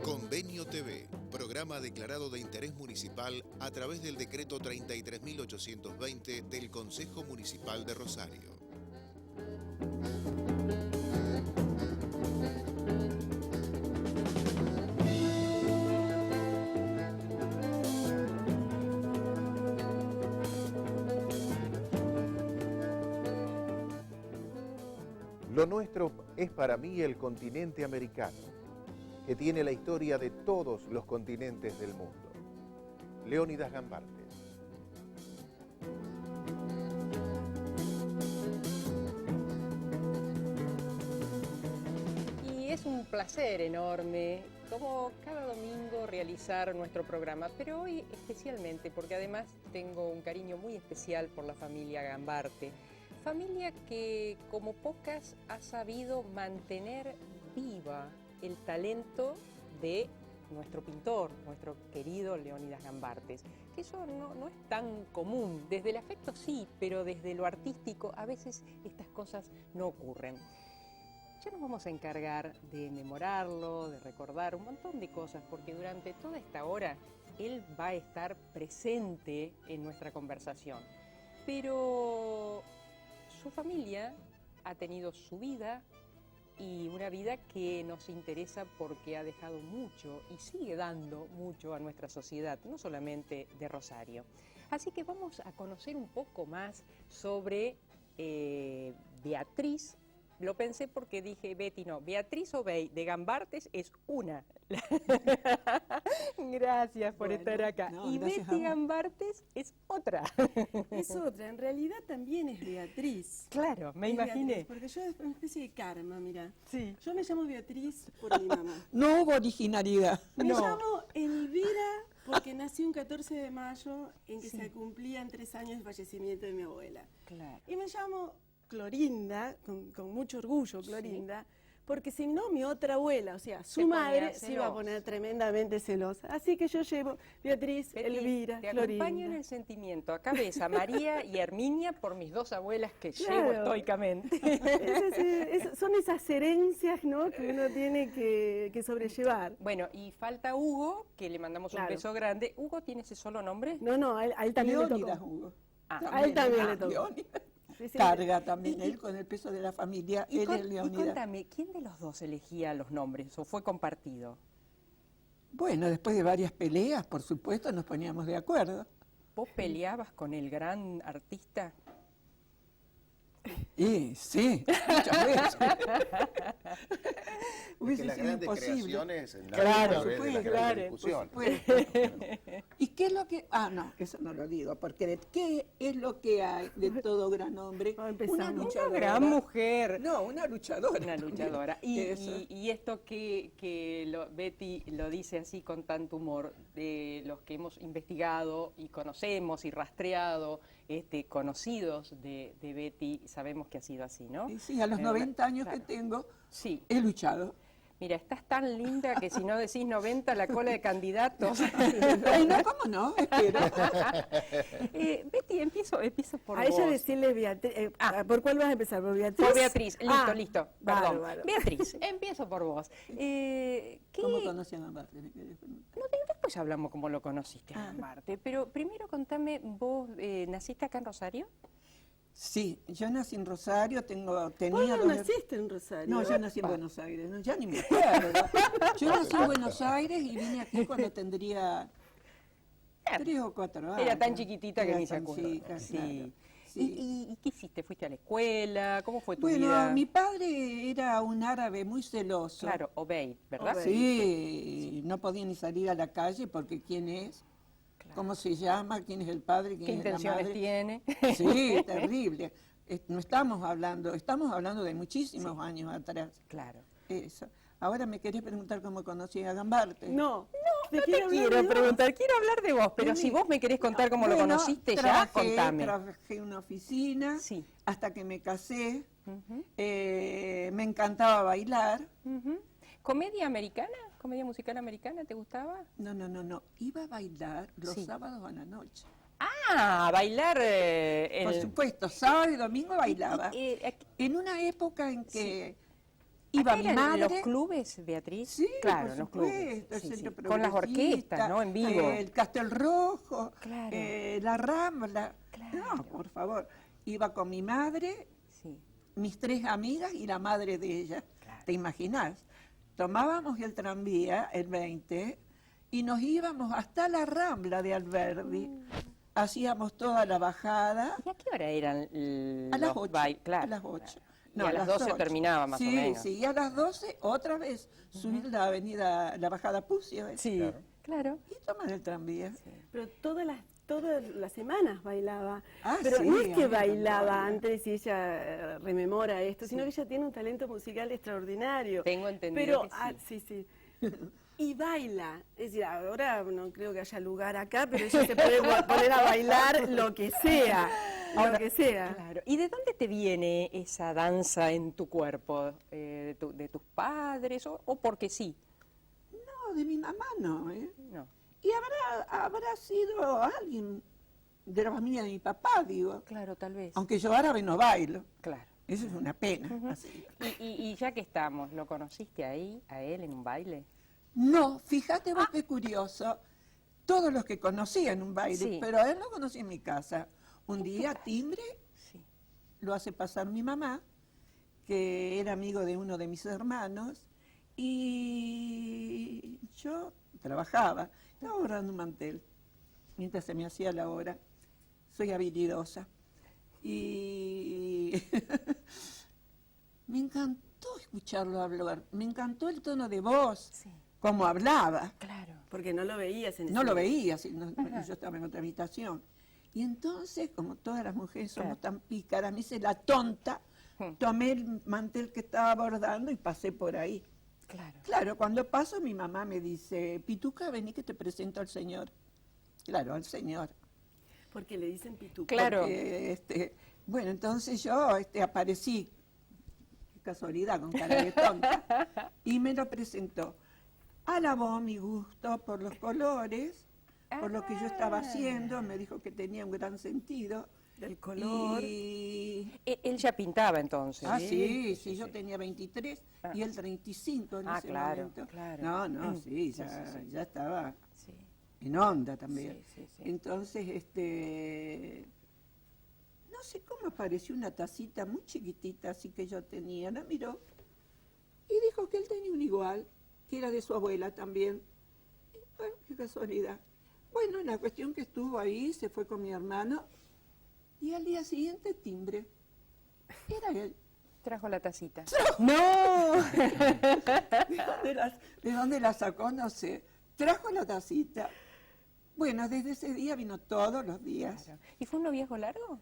Convenio TV, programa declarado de interés municipal a través del decreto 33.820 del Consejo Municipal de Rosario. Lo nuestro es para mí el continente americano, que tiene la historia de todos los continentes del mundo. Leónidas Gambartes. Y es un placer enorme, como cada domingo, realizar nuestro programa, pero hoy especialmente porque además tengo un cariño muy especial por la familia Gambarte. Familia que, como pocas, ha sabido mantener viva el talento de nuestro pintor, nuestro querido Leónidas Gambartes, que eso no es tan común. Desde el afecto sí, pero desde lo artístico a veces estas cosas no ocurren. Ya nos vamos a encargar de memorarlo, de recordar un montón de cosas, porque durante toda esta hora él va a estar presente en nuestra conversación. Pero su familia ha tenido su vida y una vida que nos interesa porque ha dejado mucho y sigue dando mucho a nuestra sociedad, no solamente de Rosario. Así que vamos a conocer un poco más sobre Beatriz. Lo pensé porque dije, Betty, no, Beatriz Obey de Gambartes es una. Gracias por estar acá. No, y Betty Gambartes es otra. Es otra, en realidad también es Beatriz. Claro, me Es imaginé. Beatriz, porque yo es una especie de karma, mira. Sí. Yo me llamo Beatriz por mi mamá. No hubo originalidad. Me No. llamo Elvira porque nací un 14 de mayo en que se cumplían 3 años de fallecimiento de mi abuela. Claro. Y me llamo Clorinda, con mucho orgullo Clorinda, porque si no mi otra abuela, o sea, su Se madre, ponía se iba a celosa. poner tremendamente celosa. Así que yo llevo Beatriz, Betty, Elvira, te Clorinda. acompaño en el sentimiento. Acá ves a María y Herminia por mis dos abuelas que Claro. llevo estoicamente. Son esas herencias, ¿no?, que uno tiene que sobrellevar. Bueno, y falta Hugo, que le mandamos un Claro. beso grande. ¿Hugo tiene ese solo nombre? No, a él también le Leónidas tocó. Hugo. Ah, a él también le Ah, tocó. Leónidas. Sí, sí. Carga también él con el peso de la familia. Y, Él es y Leónidas. contame, ¿quién de los dos elegía los nombres o fue compartido? Bueno, después de varias peleas, por supuesto, nos poníamos de acuerdo. ¿Vos peleabas con el gran artista? Y sí, muchas veces. Que Hubiese las sido grandes imposible. creaciones en la Claro, a través de las supuesto, grandes claro, discusiones. Pues, ¿y qué es lo que...? Ah, no, eso no lo digo, porque ¿qué es lo que hay de todo gran hombre? Ah, empezamos. Una Una luchadora. Gran mujer. No, una luchadora. Una también. luchadora. Eso. Y esto que Betty lo dice así con tanto humor, de los que hemos investigado y conocemos y rastreado, conocidos de Betty, sabemos que ha sido así, ¿no? Y sí, a los 90 años claro. que tengo, Sí. he luchado. Mira, estás tan linda que si no decís 90, la cola de candidatos. Ay, no, ¿cómo no? Espera. Betty, empiezo por A ella vos. decirle Beatriz. ¿Por cuál vas a empezar? ¿Por Beatriz? Por Beatriz, listo, Ah, listo, perdón. bárbaro. Beatriz, empiezo por vos. ¿Cómo conocían a Marte? Me quedé con- Después hablamos cómo lo conociste a Marte, pero primero contame, ¿vos naciste acá en Rosario? Sí, yo nací en Rosario, ¿Vos tenía no dos... naciste en Rosario? No, yo nací en Buenos Aires, no, ya ni me acuerdo. Yo nací en Buenos Aires y vine aquí cuando tendría 3 o 4 años. Era tan chiquitita que Era ni se tan acuerda. chica, Sí. claro. Sí. ¿Y qué hiciste? ¿Fuiste a la escuela? ¿Cómo fue tu Bueno, vida? mi padre era un árabe muy celoso. Claro, Obey, ¿verdad? Obey. Sí, no podía ni salir a la calle porque quién es, Claro. cómo se llama, quién es el padre, ¿Qué quién es la intenciones madre. tiene? Sí, terrible. No estamos hablando de muchísimos años atrás. Claro. Eso. Ahora me querés preguntar cómo conocí a Gambarte. No, No te quiero hablar quiero de vos. preguntar, quiero hablar de vos, pero Sí. si vos me querés contar cómo lo Bueno, conociste, ya contame. Trabajé en una oficina Sí. hasta que me casé. Ujú, Me encantaba bailar. ujú. ¿Comedia americana? ¿Comedia musical americana? ¿Te gustaba? No. Iba a bailar los Sí. sábados a la noche. Ah, bailar Por supuesto, sábado y domingo bailaba. Aquí- En una época en que ¿Acá iba mi eran madre. los clubes, Beatriz? Sí, claro, por los supuesto, clubes. el Sí, Centro sí. Con las Progresista, orquestas, ¿no? En vivo. El Castel Rojo, Claro. la Rambla. Claro. No, por favor. Iba con mi madre, Sí. mis 3 amigas y la madre de ella. Claro. ¿Te imaginas? Tomábamos el tranvía, el 20, y nos íbamos hasta la Rambla de Alberdi. Hacíamos toda la bajada. ¿Y a qué hora eran A las los 8. Claro. A las 8. Y a las 12 8. terminaba más o menos. Sí, y a las 12 otra vez subir la avenida, la bajada Pucio. Sí, claro. Y tomar el tranvía. Pero todas las semanas bailaba. Ah, Pero sí, no es que a mí me bailaba encantaba. antes y ella rememora esto, sino que ella tiene un talento musical extraordinario. Tengo entendido Pero, que sí. sí. Y baila. Es decir, ahora no creo que haya lugar acá, pero ella se puede poner a bailar lo que sea. Lo que sea. Claro. ¿Y de dónde te viene esa danza en tu cuerpo? ¿De tus padres o porque sí? No, de mi mamá no, ¿eh? No, Y habrá sido alguien de la familia de mi papá, digo. claro, tal vez. Aunque yo árabe no bailo. Claro. Eso es una pena. Así. Y ya que estamos, ¿lo conociste ahí, a él, en un baile? No, fíjate vos qué curioso. Todos los que conocí en un baile, Sí. pero a él lo conocí en mi casa. Un día, timbre, Sí. lo hace pasar mi mamá, que era amigo de uno de mis hermanos, y yo trabajaba, estaba bordando un mantel, mientras se me hacía la hora. Soy habilidosa. Y me encantó escucharlo hablar, me encantó el tono de voz, Sí. cómo hablaba. Claro. Porque no lo veías en ese No lo momento. veía, yo estaba en otra habitación. Y entonces, como todas las mujeres somos tan pícaras, me hice la tonta, tomé el mantel que estaba bordando y pasé por ahí. Claro. Claro, cuando paso mi mamá me dice, Pituca, vení que te presento al señor. Claro, al señor. Porque le dicen pituca. Claro. Porque, bueno, entonces yo aparecí, qué casualidad, con cara de tonta, y me lo presentó. Alabó mi gusto por los colores, por lo que yo estaba haciendo, me dijo que tenía un gran sentido. Del color. Y... Él ya pintaba entonces. sí, yo tenía 23 y él 35 en ese claro, momento. claro. No, sí, ya estaba Sí. en onda también. Sí. Entonces, no sé cómo apareció una tacita muy chiquitita, así que yo tenía, la miró y dijo que él tenía un igual, que era de su abuela también. Y, bueno, qué casualidad. Bueno, la cuestión que estuvo ahí, se fue con mi hermano y al día siguiente timbre. Era él. Trajo la tacita. ¡No! ¿De dónde la sacó? No sé. Trajo la tacita. Bueno, desde ese día vino todos los días. Claro. ¿Y fue un noviazgo largo?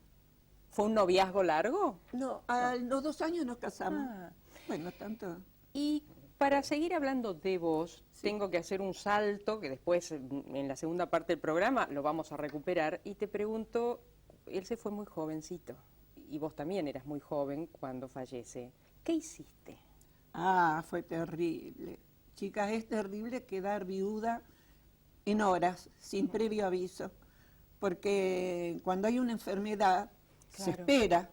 ¿Fue un noviazgo largo? No, a los 2 años nos casamos. Ah. Bueno, tanto. Y para seguir hablando de vos, tengo que hacer un salto, que después en la segunda parte del programa lo vamos a recuperar, y te pregunto, él se fue muy jovencito, y vos también eras muy joven cuando fallece. ¿Qué hiciste? Ah, fue terrible. Chicas, es terrible quedar viuda en horas, sin previo aviso, porque cuando hay una enfermedad se Claro. espera.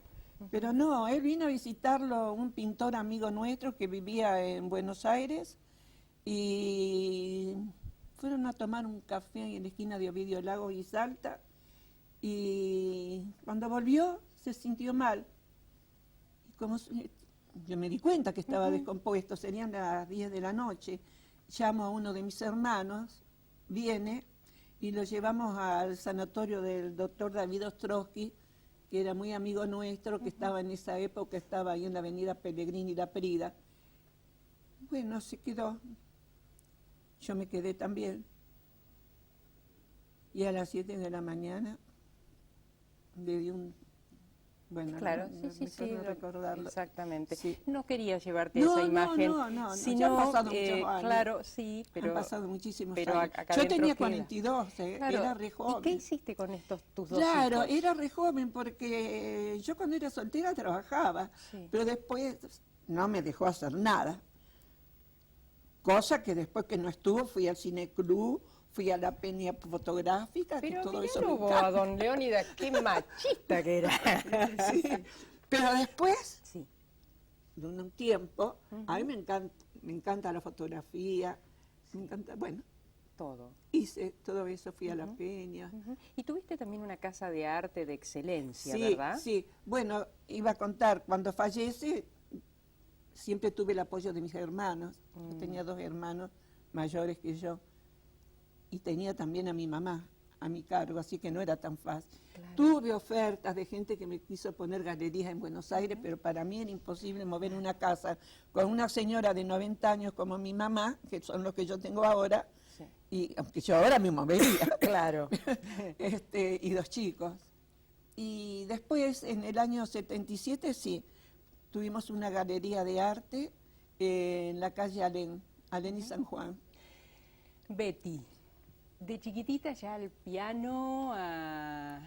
Pero no, él vino a visitarlo un pintor amigo nuestro que vivía en Buenos Aires y fueron a tomar un café en la esquina de Ovidio Lagos y Salta y cuando volvió se sintió mal. Y como yo me di cuenta que estaba descompuesto, serían las 10 de la noche, llamo a uno de mis hermanos, viene y lo llevamos al sanatorio del doctor David Ostrowski, que era muy amigo nuestro, que estaba en esa época, estaba ahí en la avenida Pellegrini y La Prida. Bueno, se quedó. Yo me quedé también. Y a las 7 de la mañana le di un... Bueno, Claro, no, sí, me acuerdo recordarlo. exactamente. Sí. No quería llevarte No, esa no, imagen, no, ya sino, han pasado muchos años. claro, sí, pero Han pasado muchísimos pero años. acá Yo dentro tenía queda. 42, Claro, era re joven. ¿Y qué hiciste con estos tus dos Claro, hijos? era re joven porque yo cuando era soltera trabajaba, Sí. pero después no me dejó hacer nada. Cosa que después que no estuvo, fui al Cine Club, fui a la Peña Fotográfica, que Pero todo eso miralo me vos, encanta. a don Leónidas, qué machista que era. Sí. Pero después, Sí. de un tiempo, a mí me encanta la fotografía, me encanta, bueno, Todo. hice todo eso, fui a la Peña. Ujú. Y tuviste también una casa de arte de excelencia, Sí, ¿verdad? sí. Bueno, iba a contar, cuando fallece, siempre tuve el apoyo de mis hermanos. Yo tenía 2 hermanos mayores que yo. Y tenía también a mi mamá a mi cargo, así que no era tan fácil. Claro. Tuve ofertas de gente que me quiso poner galerías en Buenos Aires, pero para mí era imposible mover una casa con una señora de 90 años como mi mamá, que son los que yo tengo ahora, Sí. y aunque yo ahora me movería. Claro. Y 2 chicos. Y después, en el año 77, sí, tuvimos una galería de arte en la calle Alén y San Juan. Betty, de chiquitita ya al piano, a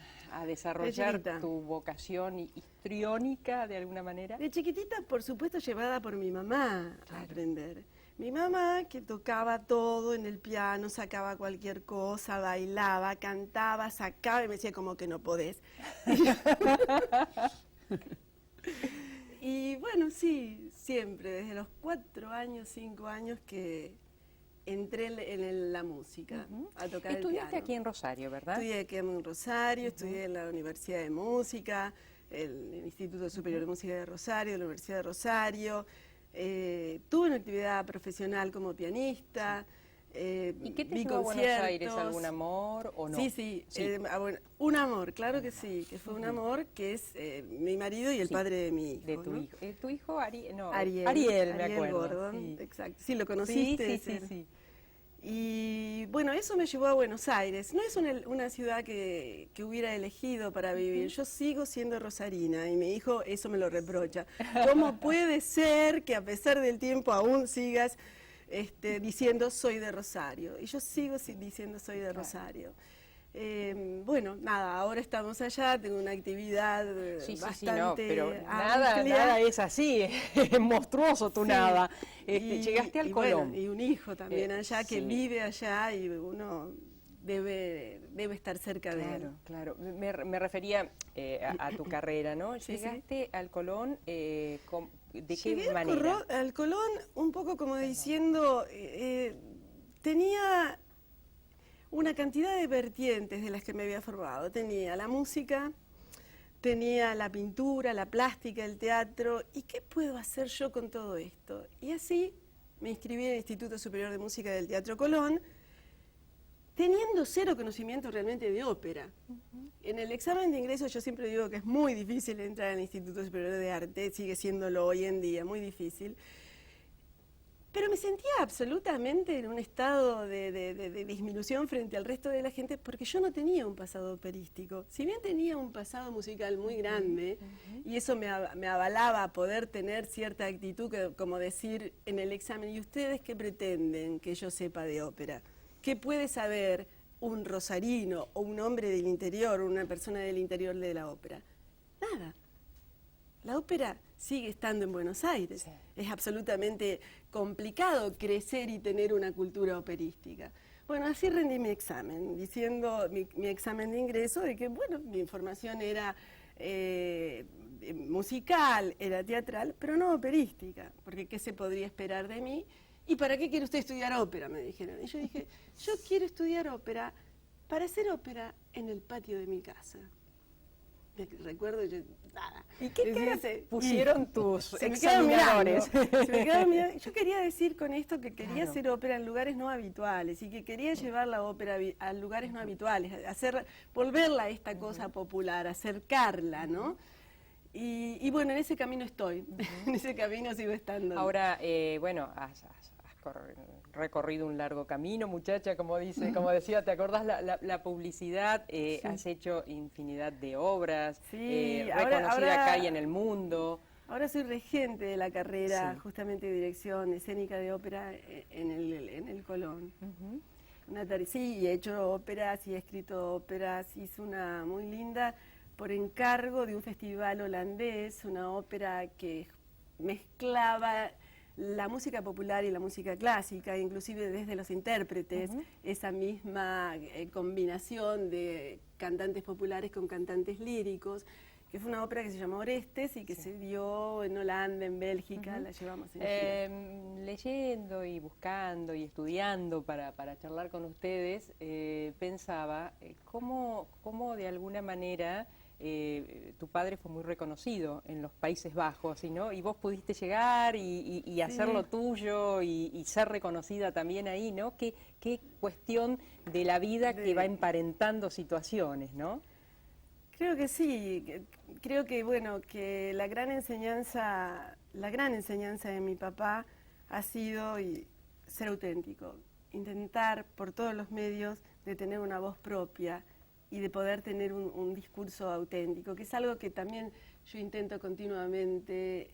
desarrollar chiquita. tu vocación histriónica de alguna manera. De chiquitita, por supuesto, llevada por mi mamá a aprender. Mi mamá, que tocaba todo en el piano, sacaba cualquier cosa, bailaba, cantaba, sacaba y me decía como que no podés. Y bueno, sí, siempre, desde los 4 años, 5 años que entré en la música, a tocar el Estudiaste piano. aquí en Rosario, ¿verdad? Estudié aquí en Rosario, estudié en la Universidad de Música, el Instituto Superior de Música de Rosario, la Universidad de Rosario. Tuve una actividad profesional como pianista. ¿Y qué te vi llevó a Buenos conciertos. Aires? ¿Algún amor o no? Sí, sí, Sí. bueno, un amor, claro que sí, que fue un amor que es mi marido y el Sí, padre de mi hijo. De tu ¿no? hijo. ¿Tu hijo no, Ariel, me acuerdo. Gordon, Sí. exacto. Sí, lo Sí, conociste. sí, sí, sí. Y bueno, eso me llevó a Buenos Aires. No es una ciudad que hubiera elegido para vivir. Yo sigo siendo rosarina y mi hijo eso me lo reprocha. ¿Cómo puede ser que a pesar del tiempo aún sigas diciendo soy de Rosario? Y yo sigo diciendo soy de Rosario. Bueno, nada, ahora estamos allá, tengo una actividad Sí, sí, bastante sí, no, pero amplia. nada es así, es monstruoso tu Sí. nada. Y- Llegaste al y bueno, Colón. y un hijo también allá que sí. vive allá y uno debe estar cerca de él. Claro, claro. Me refería a tu carrera, ¿no? Sí, sí. Llegaste al Colón, ¿de Llegué qué manera? al Colón un poco como diciendo, tenía una cantidad de vertientes de las que me había formado. Tenía la música, tenía la pintura, la plástica, el teatro. ¿Y qué puedo hacer yo con todo esto? Y así me inscribí en el Instituto Superior de Música del Teatro Colón, teniendo cero conocimiento realmente de ópera. En el examen de ingreso yo siempre digo que es muy difícil entrar al Instituto Superior de Arte, sigue siéndolo hoy en día, muy difícil. Pero me sentía absolutamente en un estado de disminución frente al resto de la gente porque yo no tenía un pasado operístico. Si bien tenía un pasado musical muy grande y eso me avalaba a poder tener cierta actitud, como decir en el examen, ¿y ustedes qué pretenden que yo sepa de ópera? ¿Qué puede saber un rosarino o un hombre del interior, una persona del interior de la ópera? Nada. La ópera sigue estando en Buenos Aires. Sí. Es absolutamente complicado crecer y tener una cultura operística. Bueno, así rendí mi examen, diciendo mi examen de ingreso de que, bueno, mi información era musical, era teatral, pero no operística, porque ¿qué se podría esperar de mí? ¿Y para qué quiere usted estudiar ópera?, me dijeron. Y yo dije, yo quiero estudiar ópera para hacer ópera en el patio de mi casa. Recuerdo, yo, nada. ¿Y qué Decía, caras se- pusieron tus se me quedaron mirando, examinadores? se me quedaron mirando. Yo quería decir con esto que quería hacer ópera en lugares no habituales y que quería llevar la ópera a lugares no habituales, volverla a esta cosa popular, acercarla, ¿no? Y bueno, en ese camino estoy, en ese camino sigo estando. Ahora, bueno, has recorrido un largo camino, muchacha, como decía, ¿te acordás la publicidad? Has hecho infinidad de obras, Sí, reconocida ahora- acá y en el mundo. Ahora soy regente de la carrera Sí. justamente de dirección escénica de ópera en el Colón. Sí, y he hecho óperas y he escrito óperas. Hice una muy linda por encargo de un festival holandés, una ópera que mezclaba la música popular y la música clásica, inclusive desde los intérpretes, esa misma combinación de cantantes populares con cantantes líricos, que fue una ópera que se llamó Orestes y que se dio en Holanda, en Bélgica, la llevamos en gira. Leyendo y buscando y estudiando para charlar con ustedes, pensaba cómo de alguna manera tu padre fue muy reconocido en los Países Bajos, ¿no? Y vos pudiste llegar y hacer lo tuyo y ser reconocida también ahí, ¿no? Qué cuestión de la vida que va emparentando situaciones, ¿no? Creo que sí, creo que bueno, que la gran enseñanza de mi papá ha sido ser auténtico, intentar por todos los medios de tener una voz propia y de poder tener un discurso auténtico, que es algo que también yo intento continuamente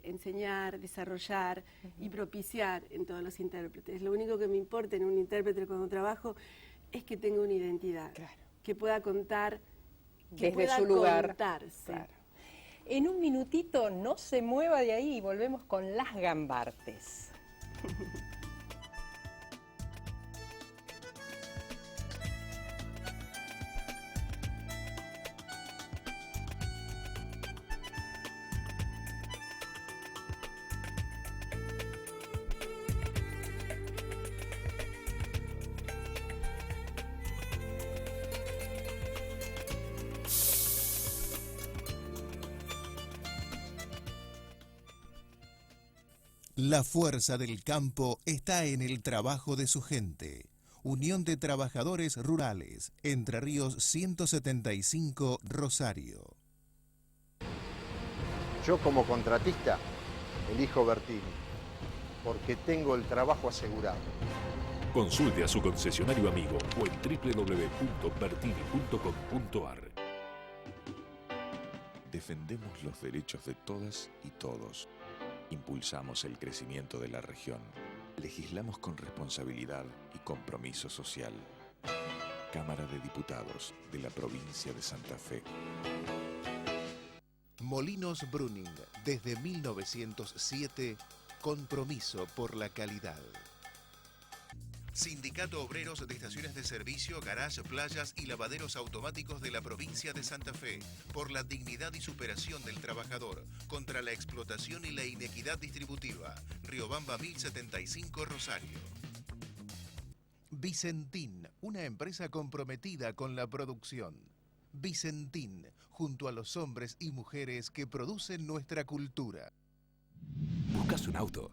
enseñar, desarrollar y propiciar en todos los intérpretes. Lo único que me importa en un intérprete cuando trabajo es que tenga una identidad, que pueda contar, que desde su lugar. Contarse. Claro. En un minutito, no se mueva de ahí y volvemos con Las Gambartes. La fuerza del campo está en el trabajo de su gente. Unión de Trabajadores Rurales, Entre Ríos 175, Rosario. Yo como contratista elijo Bertini, porque tengo el trabajo asegurado. Consulte a su concesionario amigo o en www.bertini.com.ar. Defendemos los derechos de todas y todos. Impulsamos el crecimiento de la región. Legislamos con responsabilidad y compromiso social. Cámara de Diputados de la provincia de Santa Fe. Molinos Bruning, desde 1907, compromiso por la calidad. Sindicato Obreros de Estaciones de Servicio, Garage, Playas y Lavaderos Automáticos de la provincia de Santa Fe, por la dignidad y superación del trabajador, contra la explotación y la inequidad distributiva. Riobamba 1075, Rosario. Vicentín, una empresa comprometida con la producción. Vicentín, junto a los hombres y mujeres que producen nuestra cultura. ¿Buscas un auto?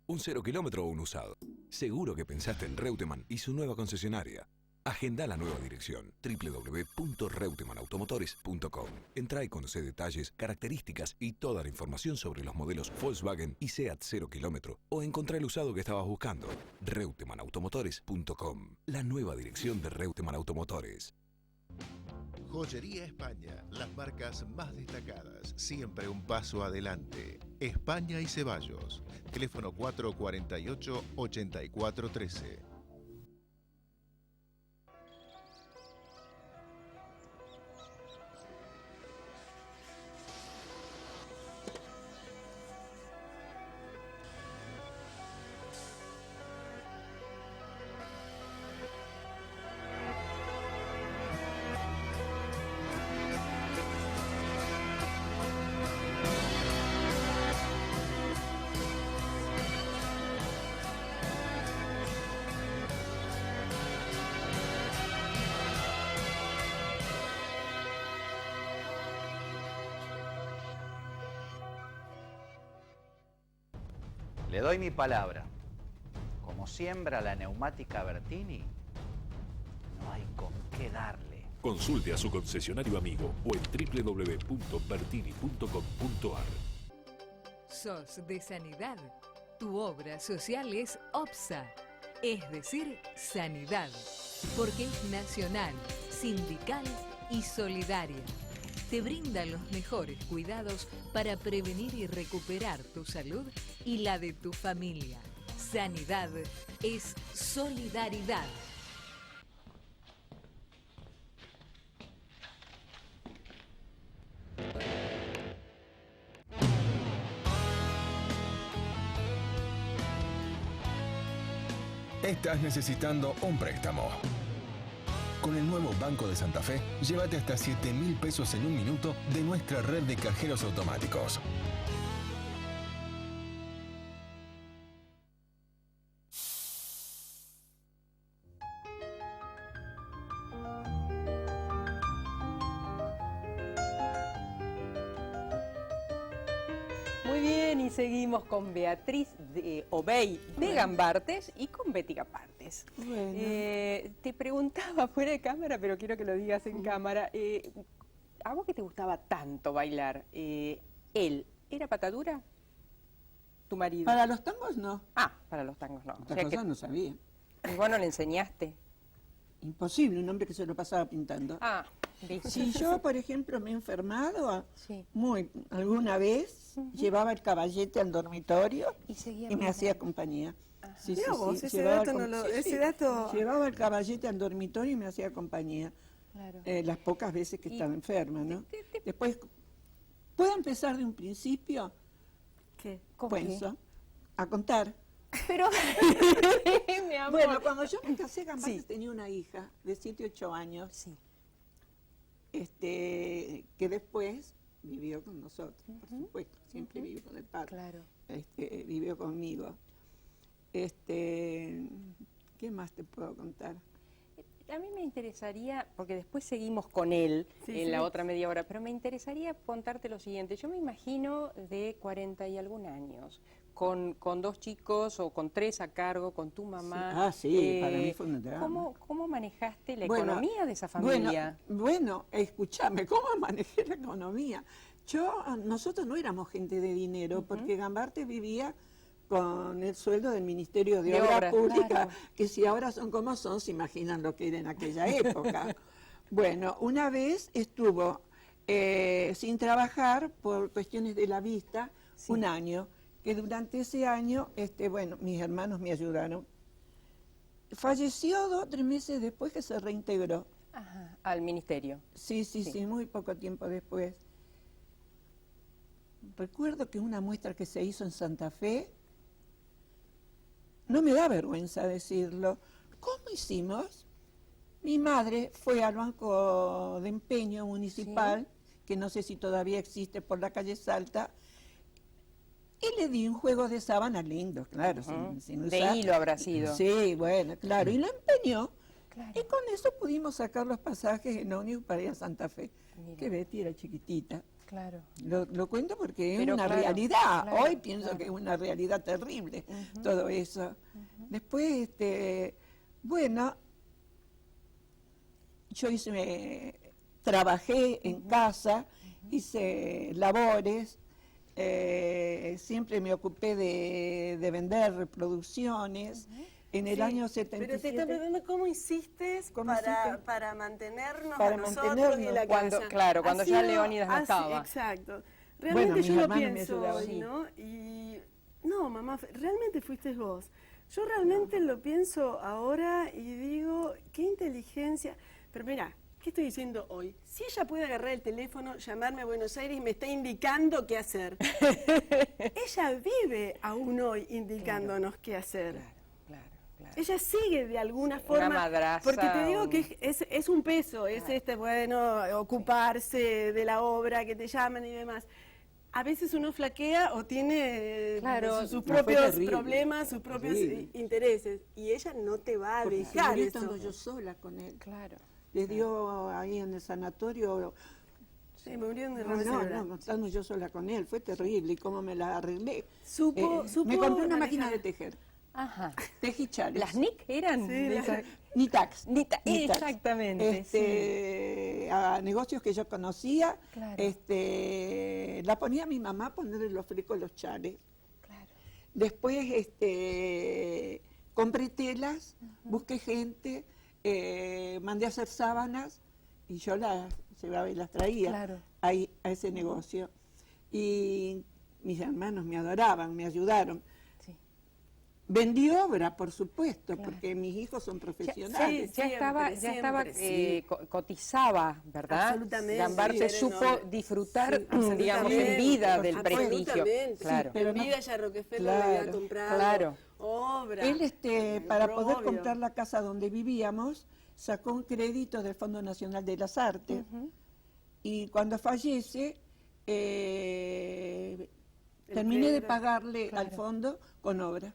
¿Un 0 kilómetro o un usado? Seguro que pensaste en Reutemann y su nueva concesionaria. Agenda la nueva dirección, www.reutemannautomotores.com. Entrá y conoce detalles, características y toda la información sobre los modelos Volkswagen y Seat 0 kilómetro o encontrá el usado que estabas buscando. reutemannautomotores.com. La nueva dirección de Reutemann Automotores. Joyería España, las marcas más destacadas, siempre un paso adelante. España y Ceballos, teléfono 448-8413. Le doy mi palabra. Como siembra la neumática Bertini, no hay con qué darle. Consulte a su concesionario amigo o en www.bertini.com.ar. ¿Sos de sanidad? Tu obra social es OPSA, es decir, sanidad, porque es nacional, sindical y solidaria. Te brinda los mejores cuidados para prevenir y recuperar tu salud y la de tu familia. Sanidad es solidaridad. estás necesitando un préstamo. Con el nuevo Banco de Santa Fe, llévate hasta 7.000 pesos en un minuto de nuestra red de cajeros automáticos. Muy bien, y seguimos con Beatriz Obey de Gambartes y con Betty Gambartes. Bueno. Te preguntaba fuera de cámara, pero quiero que lo digas en cámara. ¿A vos que te gustaba tanto bailar? ¿Él era patadura? ¿Tu marido? Para los tangos no. Ah, para los tangos no. Otra cosa no sabía. ¿Y vos no le enseñaste? Imposible, un hombre que se lo pasaba pintando. Ah, ¿viste? Si yo, por ejemplo, me he enfermado, Sí. alguna vez llevaba el caballete al dormitorio y me hacía compañía. Sí, Mirá vos, ese llevaba dato no lo- ese dato- Llevaba el caballete al dormitorio y me hacía compañía. Claro. Las pocas veces que estaba enferma, ¿no? Después, ¿puedo empezar de un principio? ¿Qué? Pues, a contar. Pero, mi amor. Bueno, cuando yo me casé, Gambartes tenía una hija de 7, 8 años, Sí. que después vivió con nosotros, por supuesto, siempre vivió con el padre. Claro. Vivió conmigo. ¿Qué más te puedo contar? A mí me interesaría, porque después seguimos con él en la otra media hora, pero me interesaría contarte lo siguiente. Yo me imagino de 40 y algún años, con 2 chicos o con 3 a cargo, con tu mamá. Sí, para mí fue un drama. ¿Cómo manejaste la economía de esa familia? Bueno, escúchame, ¿cómo manejé la economía? Nosotros no éramos gente de dinero, porque Gambartes vivía con el sueldo del Ministerio de Obras Públicas, claro. que si ahora son como son, se imaginan lo que era en aquella época. Bueno, una vez estuvo sin trabajar por cuestiones de la vista, un año, que durante ese año, mis hermanos me ayudaron. Falleció 2 o 3 meses después que se reintegró. Ajá, al ministerio. Sí, muy poco tiempo después. Recuerdo que una muestra que se hizo en Santa Fe, no me da vergüenza decirlo. ¿Cómo hicimos? Mi madre fue al Banco de Empeño Municipal, que no sé si todavía existe, por la calle Salta, y le di un juego de sábana lindo, claro, sin usar. De hilo habrá sido. Sí, bueno, claro, y lo empeñó. Claro. Y con eso pudimos sacar los pasajes en ómnibus para ir a Santa Fe. Mira. Que Betty era chiquitita. Claro. Lo cuento porque Pero es una claro, realidad. claro, Hoy pienso que es una realidad terrible todo eso. Después, bueno, yo trabajé en casa, hice labores, siempre me ocupé de vender reproducciones. En el año 77... Pero te está preguntando cómo hiciste para mantenernos para a nosotros mantenernos. y la Cuando, casa. claro, cuando ya Leónidas no estaba. Exacto. Realmente yo lo pienso me hoy, ¿no? Y no, mamá, realmente fuiste vos. Yo realmente lo pienso ahora y digo, qué inteligencia. Pero mira, ¿qué estoy diciendo hoy? Si ella puede agarrar el teléfono, llamarme a Buenos Aires y me está indicando qué hacer. Ella vive aún hoy indicándonos qué hacer. Claro. Ella sigue de alguna forma, madraza, porque te digo que es un peso, es ocuparse de la obra, que te llaman y demás. A veces uno flaquea o tiene sus propios problemas, sus propios intereses, y ella no te va a dejar eso. Estando yo sola con él. Claro. Le dio ahí en el sanatorio. Sí, murieron de no, estando yo sola con él, fue terrible, y cómo me la arreglé. Me compré una máquina de tejer. Ajá. Tejichales. ¿Las NIC eran? Nitax. Exactamente. A negocios que yo conocía, Claro. La ponía mi mamá a ponerle los flecos, los chales. Claro. Después compré telas, busqué gente, mandé a hacer sábanas y yo las llevaba y las traía ahí a ese negocio. Y mis hermanos me adoraban, me ayudaron. Vendí obra, por supuesto, porque mis hijos son profesionales. Cotizaba, ¿verdad? Absolutamente. Gambartes supo disfrutar, digamos, en vida del prestigio. Claro. Pero en vida ya Rockefeller le había comprado Obra. Él, para Pero poder obvio. comprar la casa donde vivíamos, sacó un crédito del Fondo Nacional de las Artes. Y cuando fallece, terminé de crédito. pagarle al fondo con obra.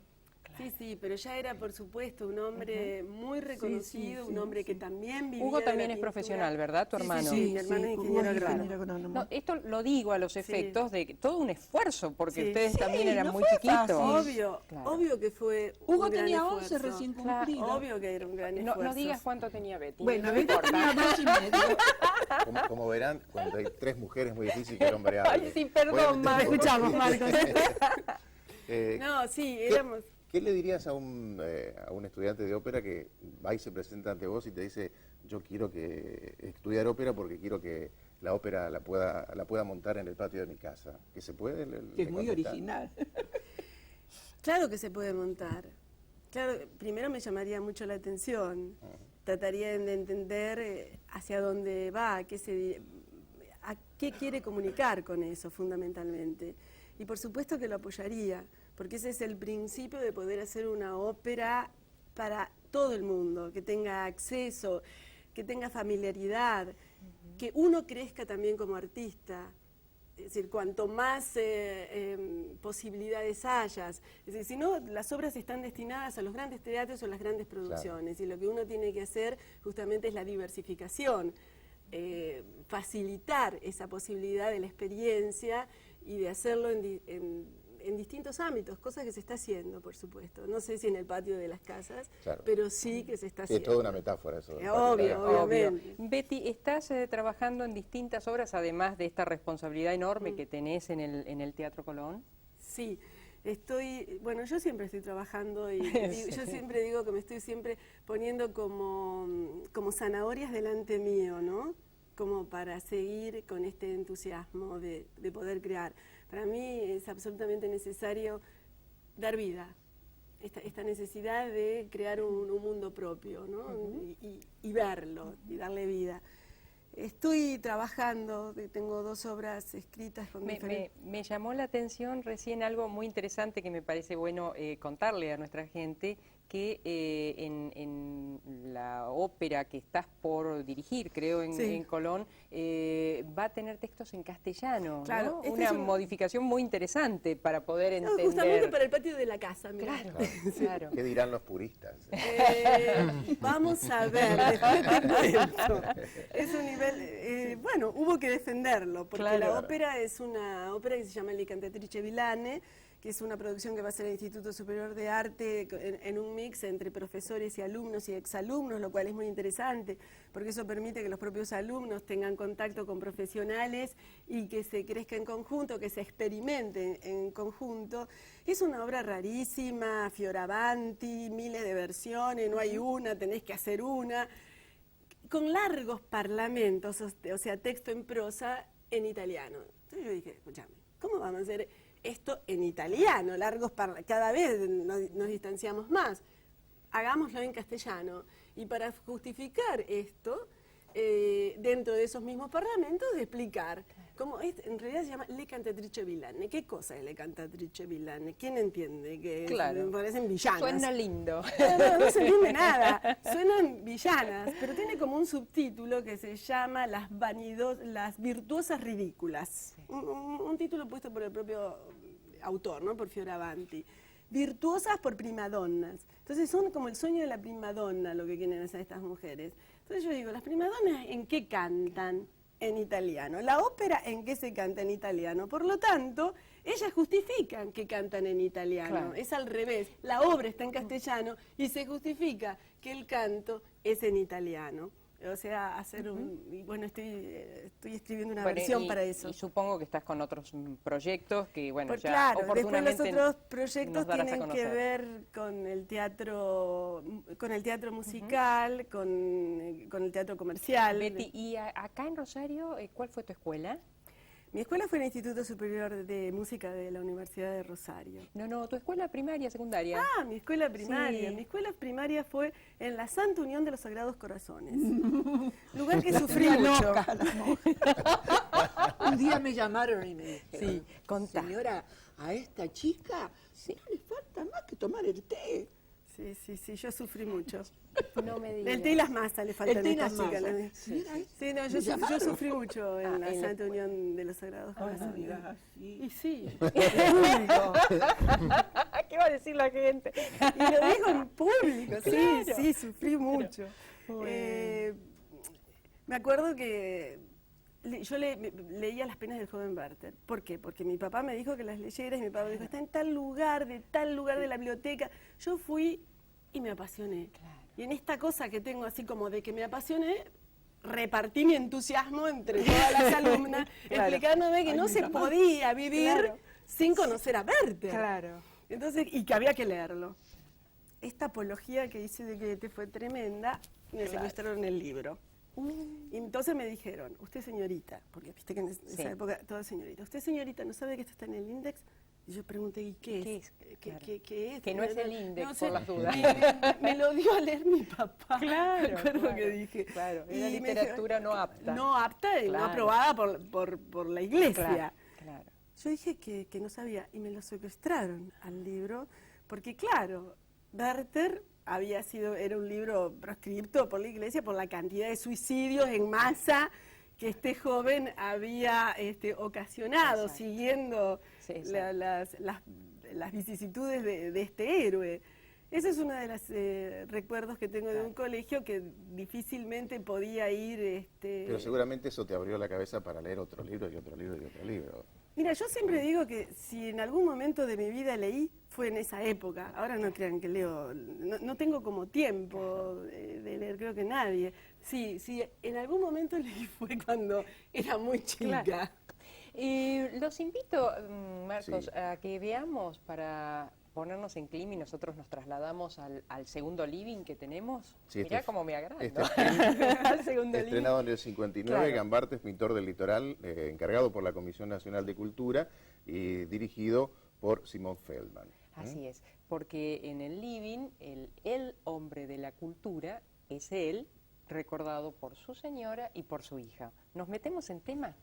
Sí, sí, pero ya era, por supuesto, un hombre muy reconocido, sí, un hombre que también vivía Hugo de también la es pintura. profesional, ¿verdad? Tu Sí, hermano. Sí, mi hermano es ingeniero agrónomo. agrónomo. No, esto lo digo a los efectos de que todo un esfuerzo, porque Sí. ustedes Sí, también eran no muy fue chiquitos. fácil. Obvio, Claro. obvio que fue Hugo un gran tenía 11 esfuerzo. recién Claro, cumplidos. Obvio que era un gran No, esfuerzo. no digas cuánto tenía Betty. Bueno, no Betty importa. tenía 2 y medio. Como verán, cuando hay 3 mujeres es muy difícil que el hombre hable. Ay, sí, perdón, Marcos. Escuchamos, Marcos. Eh, No, sí, ¿Qué- éramos... ¿Qué le dirías a un estudiante de ópera que va y se presenta ante vos y te dice, yo quiero que estudiar ópera porque quiero que la ópera la pueda montar en el patio de mi casa? ¿Que se puede? Que es muy original. Claro que se puede montar. Claro, primero me llamaría mucho la atención. Trataría de entender hacia dónde va, a qué quiere comunicar con eso fundamentalmente. Y por supuesto que lo apoyaría, porque ese es el principio de poder hacer una ópera para todo el mundo, que tenga acceso, que tenga familiaridad, que uno crezca también como artista. Es decir, cuanto más posibilidades hayas. Es decir, si no, las obras están destinadas a los grandes teatros o las grandes producciones. Y lo que uno tiene que hacer justamente es la diversificación, facilitar esa posibilidad de la experiencia y de hacerlo en distintos ámbitos, cosas que se está haciendo, por supuesto. No sé si en el patio de las casas, Claro. pero sí que se está Es haciendo. toda una metáfora eso. Obvio, obviamente. Betty, estás trabajando en distintas obras, además de esta responsabilidad enorme que tenés en el Teatro Colón. Sí, yo siempre estoy trabajando y yo siempre digo que me estoy siempre poniendo como zanahorias delante mío, ¿no? Como para seguir con este entusiasmo de poder crear. Para mí es absolutamente necesario dar vida, esta necesidad de crear un mundo propio, ¿no? Y verlo, y darle vida. Estoy trabajando, tengo 2 obras escritas con diferentes... Me llamó la atención recién algo muy interesante que me parece bueno contarle a nuestra gente, que en la ópera que estás por dirigir, creo, en Colón, va a tener textos en castellano, Claro, ¿no? Una modificación muy interesante para poder entender. Justamente para el patio de la casa, mirá. Claro, claro. ¿Qué dirán los puristas? Vamos a ver, después te cuento. Es un nivel, bueno, hubo que defenderlo, porque Claro. la ópera es una ópera que se llama Le Cantatrice Villane, que es una producción que va a ser el Instituto Superior de Arte en un mix entre profesores y alumnos y exalumnos, lo cual es muy interesante, porque eso permite que los propios alumnos tengan contacto con profesionales y que se crezca en conjunto, que se experimente en conjunto. Es una obra rarísima, Fioravanti, miles de versiones, no hay una, tenés que hacer una, con largos parlamentos, o sea, texto en prosa en italiano. Entonces yo dije, escúchame, ¿cómo vamos a hacer esto en italiano? Cada vez nos distanciamos más. Hagámoslo en castellano. Y para justificar esto, dentro de esos mismos parlamentos, de explicar cómo en realidad se llama Le Cantatrice Villane. ¿Qué cosa es Le Cantatrice Villane? ¿Quién entiende? Que Claro. parecen villanas. Suena lindo. No se entiende nada, suenan villanas, pero tiene como un subtítulo que se llama Las virtuosas ridículas. Un título puesto por el propio autor, ¿no? Por Fioravanti. Virtuosas por primadonnas. Entonces son como el sueño de la primadonna lo que quieren hacer estas mujeres. Entonces yo digo, ¿las primadonnas en qué cantan? En italiano. La ópera, ¿en qué se canta? En italiano. Por lo tanto, ellas justifican que cantan en italiano. Claro. Es al revés. La obra está en castellano y se justifica que el canto es en italiano. O sea, hacer y bueno, estoy escribiendo una versión para eso. Y supongo que estás con otros proyectos que, bueno, Pues ya claro, después oportunamente los otros proyectos nos darás a tienen que conocer. ver con el teatro musical, con el teatro comercial. Betty, y acá en Rosario, ¿cuál fue tu escuela? Mi escuela fue el Instituto Superior de Música de la Universidad de Rosario. No, tu escuela primaria, secundaria. Ah, mi escuela primaria. Sí. Mi escuela primaria fue en la Santa Unión de los Sagrados Corazones. Lugar que sufrí mucho. Un día me llamaron y me dijeron, Sí, contá. señora, a esta chica no le falta cuesta más que tomar el té. Sí, yo sufrí mucho. No me digas. El té y las masas le faltan El té y a las esta chica. masas. Sí, no, yo sufrí mucho en la Santa Unión de los Sagrados Corazones. Y sí. ¿Qué va a decir la gente? Y lo digo en público, Claro. sí, sufrí mucho. Me acuerdo que yo leía Las penas del joven Werther. ¿Por qué? Porque mi papá me dijo que las leyera y mi papá me dijo, está en tal lugar de la biblioteca. Yo fui y me apasioné. Y en esta cosa que tengo así como de que me apasioné, repartí mi entusiasmo entre todas las alumnas, explicándome que no se podía vivir sin conocer a Werther. Claro. Entonces, y que había que leerlo. Esta apología que hice de Goethe fue tremenda, me secuestraron el libro. Y entonces me dijeron, usted señorita, porque viste que en esa época todo es señorita, usted señorita, ¿no sabe que esto está en el índex? Y yo pregunté, ¿y qué es? ¿Qué es? Que no es el índex, no sé, por las dudas. Me lo dio a leer mi papá. Claro, Me acuerdo que dije. Claro, Y era me literatura dijeron, no apta. No apta y no aprobada por la iglesia. Claro. Yo dije que no sabía y me lo secuestraron al libro, porque claro, Werther era un libro proscripto por la iglesia por la cantidad de suicidios en masa que este joven había ocasionado, siguiendo las vicisitudes de este héroe. Ese es uno de los recuerdos que tengo de un colegio que difícilmente podía ir... Pero seguramente eso te abrió la cabeza para leer otro libro y otro libro y otro libro. Mira, yo siempre digo que si en algún momento de mi vida leí, fue en esa época. Ahora no crean que leo, no tengo como tiempo de leer, creo que nadie. Sí, en algún momento leí fue cuando era muy chica. Claro. Los invito, Marcos, a que veamos para ponernos en clima y nosotros nos trasladamos al segundo living que tenemos. Sí, Mirá cómo me agrada. Al segundo estrenado en el 59, Gambarte es pintor del litoral, encargado por la Comisión Nacional de Cultura y dirigido por Simón Feldman. Así es, porque en el living el hombre de la cultura es él, recordado por su señora y por su hija. ¿Nos metemos en tema?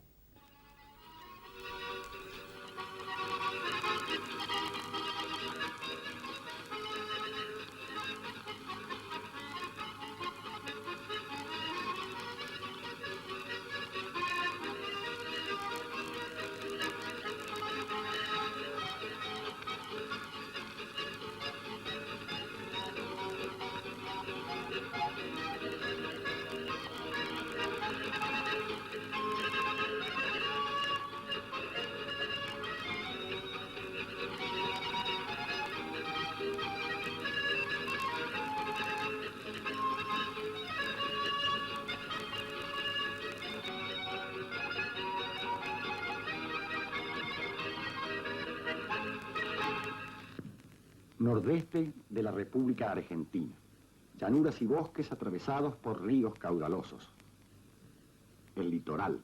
Nordeste de la República Argentina. Llanuras y bosques atravesados por ríos caudalosos. El litoral.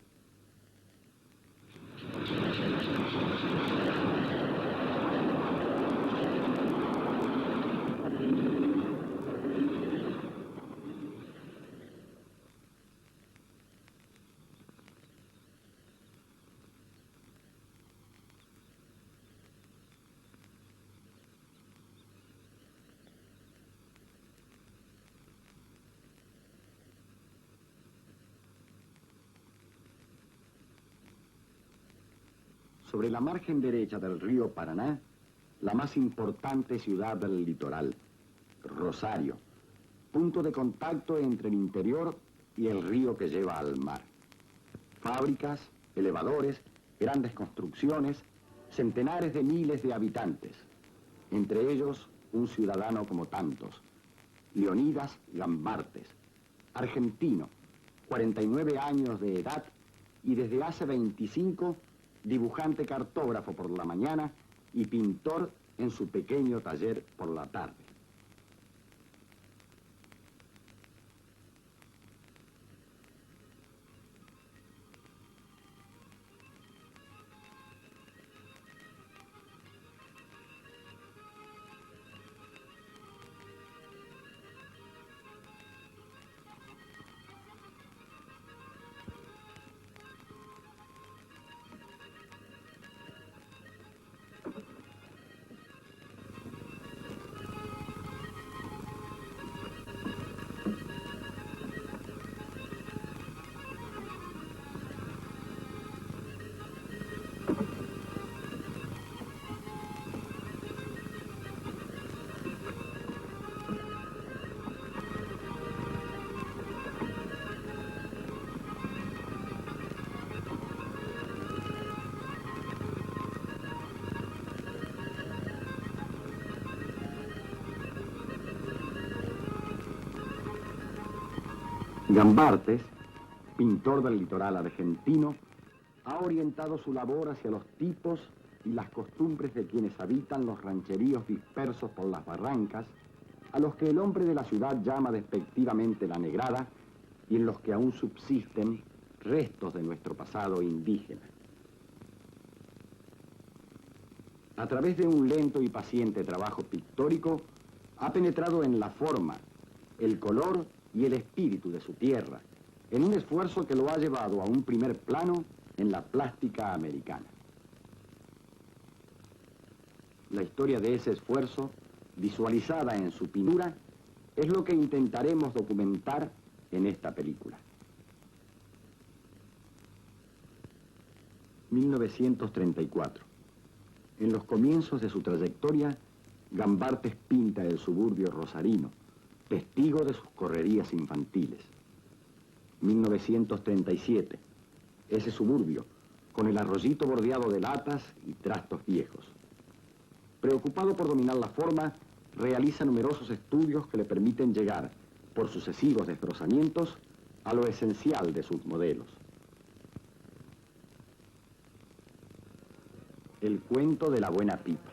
Sobre la margen derecha del río Paraná, la más importante ciudad del litoral, Rosario, punto de contacto entre el interior y el río que lleva al mar. Fábricas, elevadores, grandes construcciones, centenares de miles de habitantes, entre ellos un ciudadano como tantos, Leonidas Gambartes, argentino, 49 años de edad y desde hace 25 dibujante cartógrafo por la mañana y pintor en su pequeño taller por la tarde. Gambartes, pintor del litoral argentino, ha orientado su labor hacia los tipos y las costumbres de quienes habitan los rancheríos dispersos por las barrancas, a los que el hombre de la ciudad llama despectivamente la negrada y en los que aún subsisten restos de nuestro pasado indígena. A través de un lento y paciente trabajo pictórico, ha penetrado en la forma, el color y el espíritu de su tierra, en un esfuerzo que lo ha llevado a un primer plano en la plástica americana. La historia de ese esfuerzo, visualizada en su pintura, es lo que intentaremos documentar en esta película. 1934. En los comienzos de su trayectoria, Gambartes pinta el suburbio rosarino, testigo de sus correrías infantiles. 1937. Ese suburbio, con el arroyito bordeado de latas y trastos viejos. Preocupado por dominar la forma, realiza numerosos estudios que le permiten llegar, por sucesivos desbrozamientos, a lo esencial de sus modelos. El cuento de la buena pipa.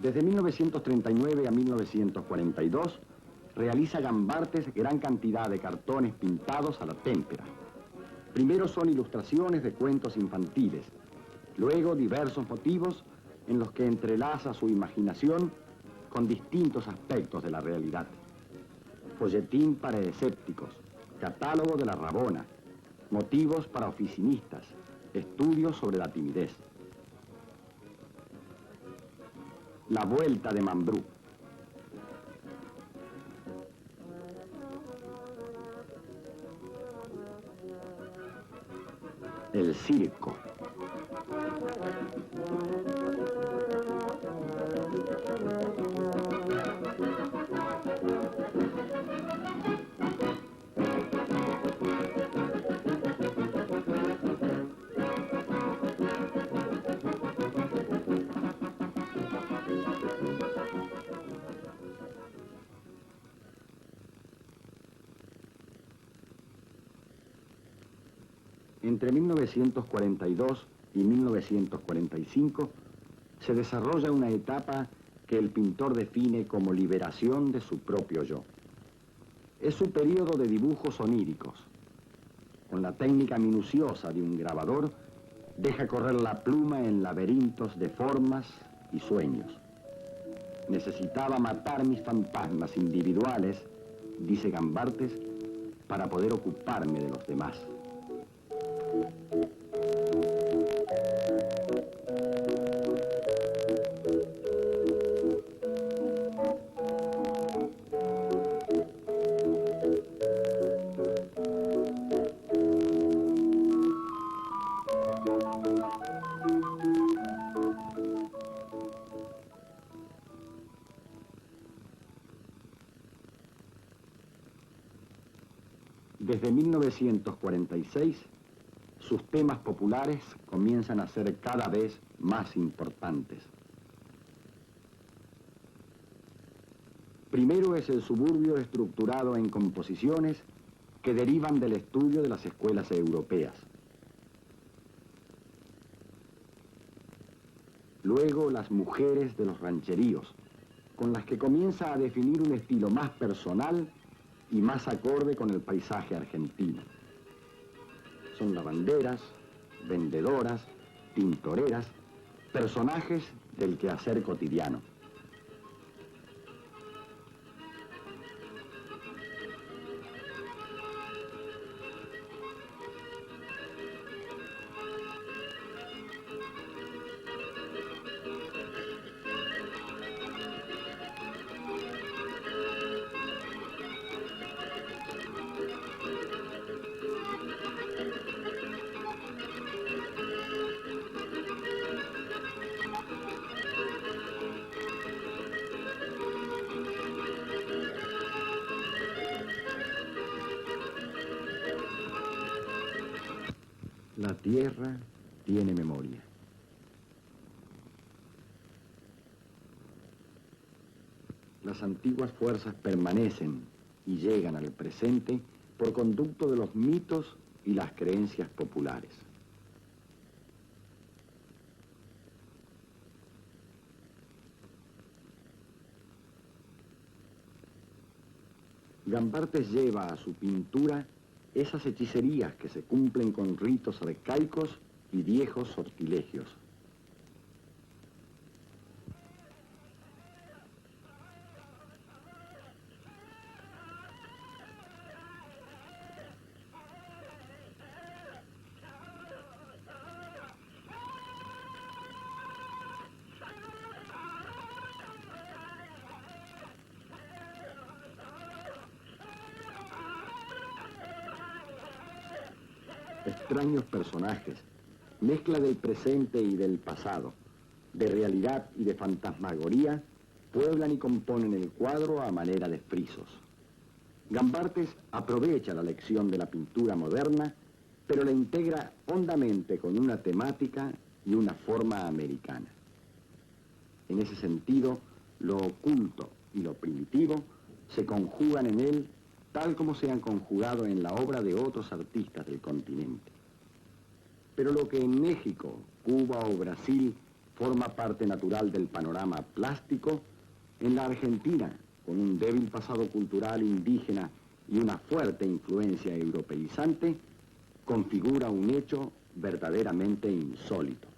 Desde 1939 a 1942, realiza Gambartes gran cantidad de cartones pintados a la témpera. Primero son ilustraciones de cuentos infantiles, luego diversos motivos en los que entrelaza su imaginación con distintos aspectos de la realidad. Folletín para escépticos, catálogo de la Rabona, motivos para oficinistas, estudios sobre la timidez. La vuelta de Mambrú. El circo. Entre 1942 y 1945 se desarrolla una etapa que el pintor define como liberación de su propio yo. Es su periodo de dibujos oníricos. Con la técnica minuciosa de un grabador, deja correr la pluma en laberintos de formas y sueños. Necesitaba matar mis fantasmas individuales, dice Gambartes, para poder ocuparme de los demás. Desde 1946, sus temas populares comienzan a ser cada vez más importantes. Primero es el suburbio estructurado en composiciones que derivan del estudio de las escuelas europeas. Luego las mujeres de los rancheríos, con las que comienza a definir un estilo más personal y más acorde con el paisaje argentino. Son lavanderas, vendedoras, tintoreras, personajes del quehacer cotidiano. La tierra tiene memoria. Las antiguas fuerzas permanecen y llegan al presente por conducto de los mitos y las creencias populares. Gambartes lleva a su pintura esas hechicerías que se cumplen con ritos arcaicos y viejos sortilegios. Extraños personajes, mezcla del presente y del pasado, de realidad y de fantasmagoría, pueblan y componen el cuadro a manera de frisos. Gambartes aprovecha la lección de la pintura moderna, pero la integra hondamente con una temática y una forma americana. En ese sentido, lo oculto y lo primitivo se conjugan en él tal como se han conjugado en la obra de otros artistas del continente. Pero lo que en México, Cuba o Brasil forma parte natural del panorama plástico, en la Argentina, con un débil pasado cultural indígena y una fuerte influencia europeizante, configura un hecho verdaderamente insólito.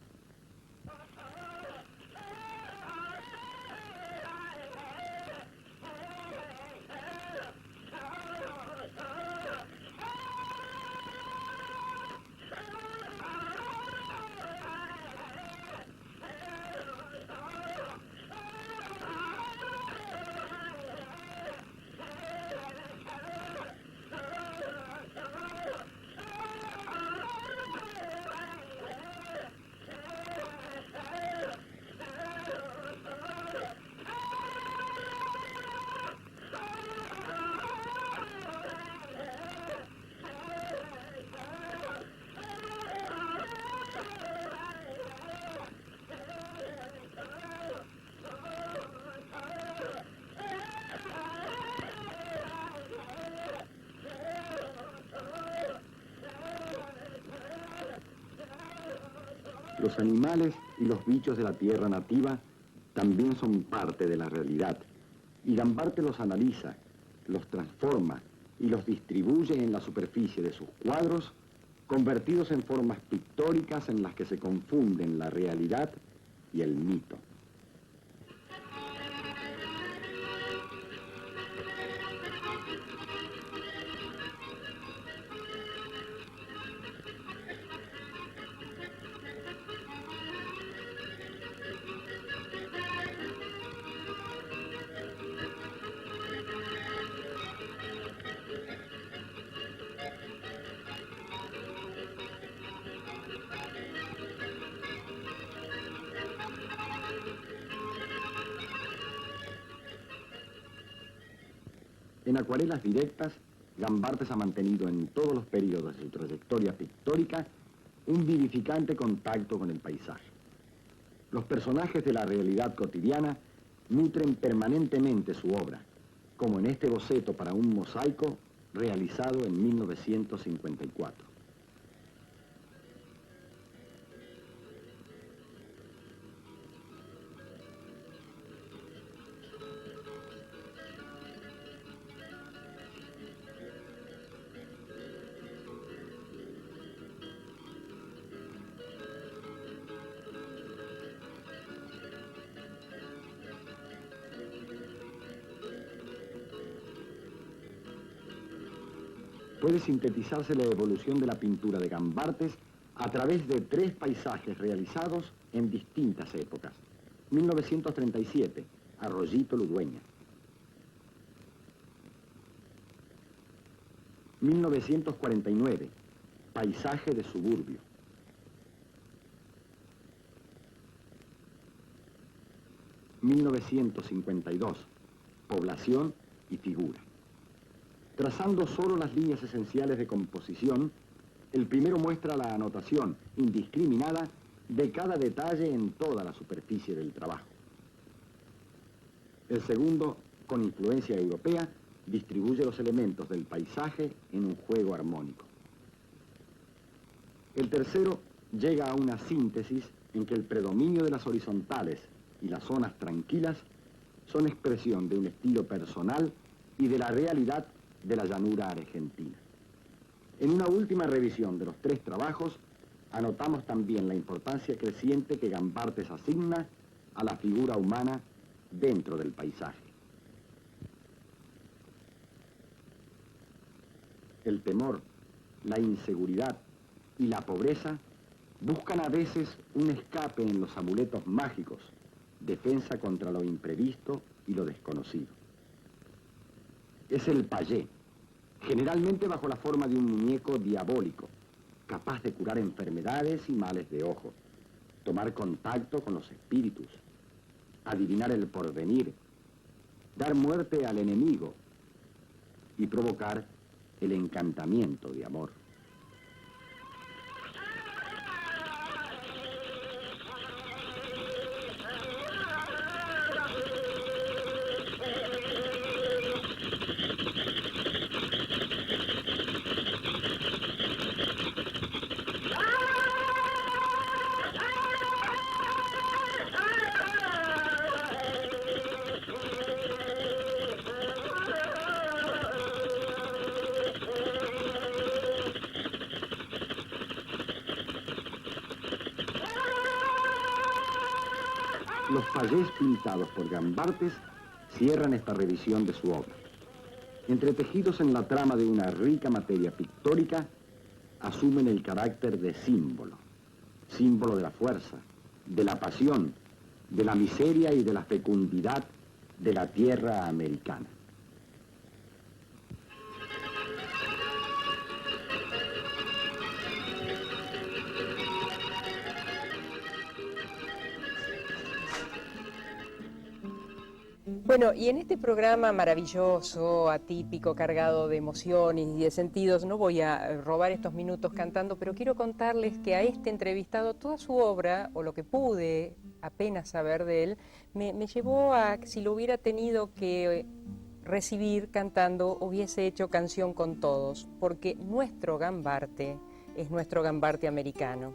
Los animales y los bichos de la tierra nativa también son parte de la realidad, y Gambarte los analiza, los transforma y los distribuye en la superficie de sus cuadros, convertidos en formas pictóricas en las que se confunden la realidad y el mito. En acuarelas directas, Gambartes ha mantenido en todos los periodos de su trayectoria pictórica un vivificante contacto con el paisaje. Los personajes de la realidad cotidiana nutren permanentemente su obra, como en este boceto para un mosaico realizado en 1954. Puede sintetizarse la evolución de la pintura de Gambartes a través de 3 paisajes realizados en distintas épocas. 1937, Arroyito Ludueña. 1949, paisaje de suburbio. 1952, población y figura. Trazando solo las líneas esenciales de composición, el primero muestra la anotación indiscriminada de cada detalle en toda la superficie del trabajo. El segundo, con influencia europea, distribuye los elementos del paisaje en un juego armónico. El tercero llega a una síntesis en que el predominio de las horizontales y las zonas tranquilas son expresión de un estilo personal y de la realidad de la llanura argentina. En una última revisión de los tres trabajos, anotamos también la importancia creciente que Gambartes asigna a la figura humana dentro del paisaje. El temor, la inseguridad y la pobreza buscan a veces un escape en los amuletos mágicos, defensa contra lo imprevisto y lo desconocido. Es el payé, generalmente bajo la forma de un muñeco diabólico, capaz de curar enfermedades y males de ojo, tomar contacto con los espíritus, adivinar el porvenir, dar muerte al enemigo y provocar el encantamiento de amor. Los payés pintados por Gambartes cierran esta revisión de su obra. Entretejidos en la trama de una rica materia pictórica, asumen el carácter de símbolo. Símbolo de la fuerza, de la pasión, de la miseria y de la fecundidad de la tierra americana. Bueno, y en este programa maravilloso, atípico, cargado de emociones y de sentidos, no voy a robar estos minutos cantando, pero quiero contarles que a este entrevistado toda su obra, o lo que pude apenas saber de él, me llevó a que si lo hubiera tenido que recibir cantando, hubiese hecho Canción con Todos, porque nuestro Gambarte es nuestro Gambarte americano.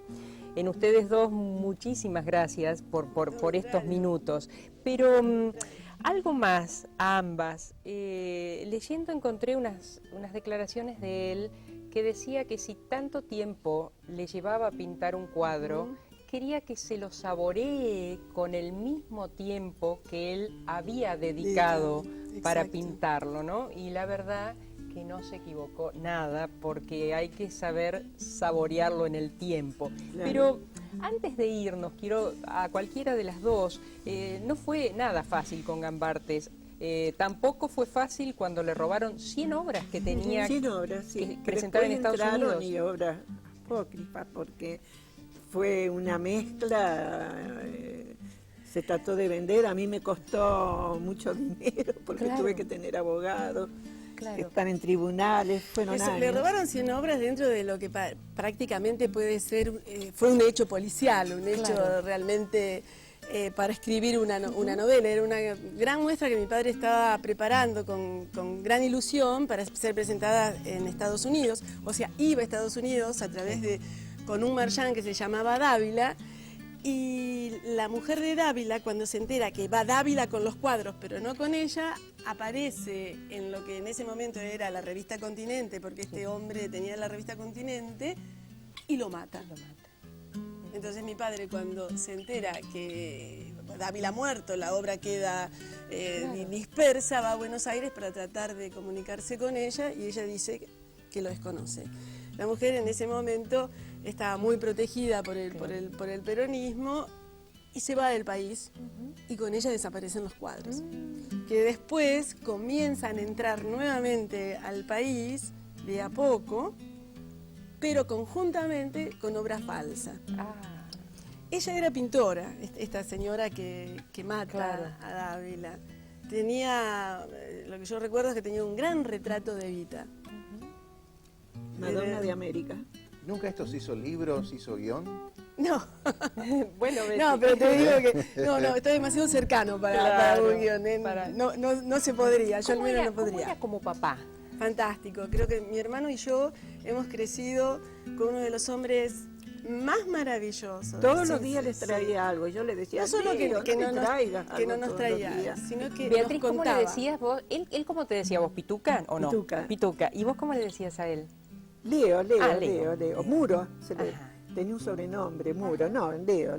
En ustedes dos, muchísimas gracias por estos minutos, pero... algo más a ambas. Leyendo encontré unas declaraciones de él que decía que si tanto tiempo le llevaba a pintar un cuadro, quería que se lo saboree con el mismo tiempo que él había dedicado para pintarlo, ¿no? Y la verdad que no se equivocó nada, porque hay que saber saborearlo en el tiempo. Claro. Pero antes de irnos, quiero a cualquiera de las dos, no fue nada fácil con Gambartes. Tampoco fue fácil cuando le robaron 100 obras que tenía 100 obras, sí, que presentar en Estados Unidos. Y obras apócrifas, porque fue una mezcla. Se trató de vender, a mí me costó mucho dinero porque tuve que tener abogados. Están en tribunales, fueron años. Le robaron 100 obras dentro de lo que prácticamente puede ser, fue un hecho policial, un hecho realmente para escribir una novela. Era una gran muestra que mi padre estaba preparando con gran ilusión para ser presentada en Estados Unidos. O sea, iba a Estados Unidos a través con un marchand que se llamaba Dávila. Y la mujer de Dávila, cuando se entera que va Dávila con los cuadros, pero no con ella, aparece en lo que en ese momento era la revista Continente, porque este hombre tenía la revista Continente, y lo mata. Entonces mi padre, cuando se entera que Dávila ha muerto, la obra queda dispersa, va a Buenos Aires para tratar de comunicarse con ella, y ella dice que lo desconoce. La mujer en ese momento estaba muy protegida por el peronismo y se va del país, y con ella desaparecen los cuadros, que después comienzan a entrar nuevamente al país de a poco, pero conjuntamente con obra falsa. Ella era pintora, esta señora que mata a Dávila. Tenía, lo que yo recuerdo es que tenía un gran retrato de Evita. Madonna de América. ¿Nunca esto se hizo libro, se hizo guión? No. Bueno, Betty. No, pero te digo que no, estoy demasiado cercano para un guión. No se podría, yo al menos no podría. ¿Cómo era como papá? Fantástico. Creo que mi hermano y yo hemos crecido con uno de los hombres más maravillosos. Todos los días les traía algo. Yo le decía, no solo que no nos traía, traía, sino que Beatriz, nos contaba. ¿cómo le decías vos? ¿Él cómo te decía vos? ¿Pituca o no? Pituca. ¿Y vos cómo le decías a él? Leo. Muro. Tenía un sobrenombre, Muro. No, Leo.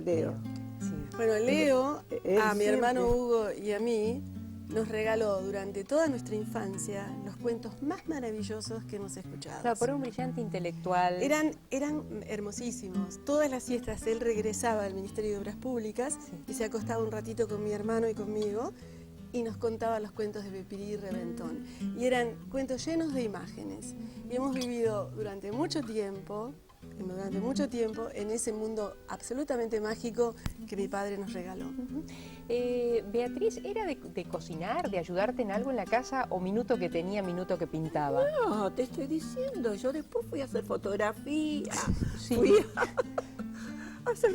Sí. Bueno, Leo, a mi hermano Hugo y a mí, nos regaló durante toda nuestra infancia los cuentos más maravillosos que hemos escuchado. Claro, por un brillante intelectual. Eran hermosísimos. Todas las siestas él regresaba al Ministerio de Obras Públicas y se acostaba un ratito con mi hermano y conmigo y nos contaba los cuentos de Bepirí y Reventón. Y eran cuentos llenos de imágenes. Y hemos vivido durante mucho tiempo en ese mundo absolutamente mágico que mi padre nos regaló. Beatriz, ¿era de cocinar, de ayudarte en algo en la casa o minuto que tenía, minuto que pintaba? No, te estoy diciendo, yo después fui a hacer fotografía, Sí.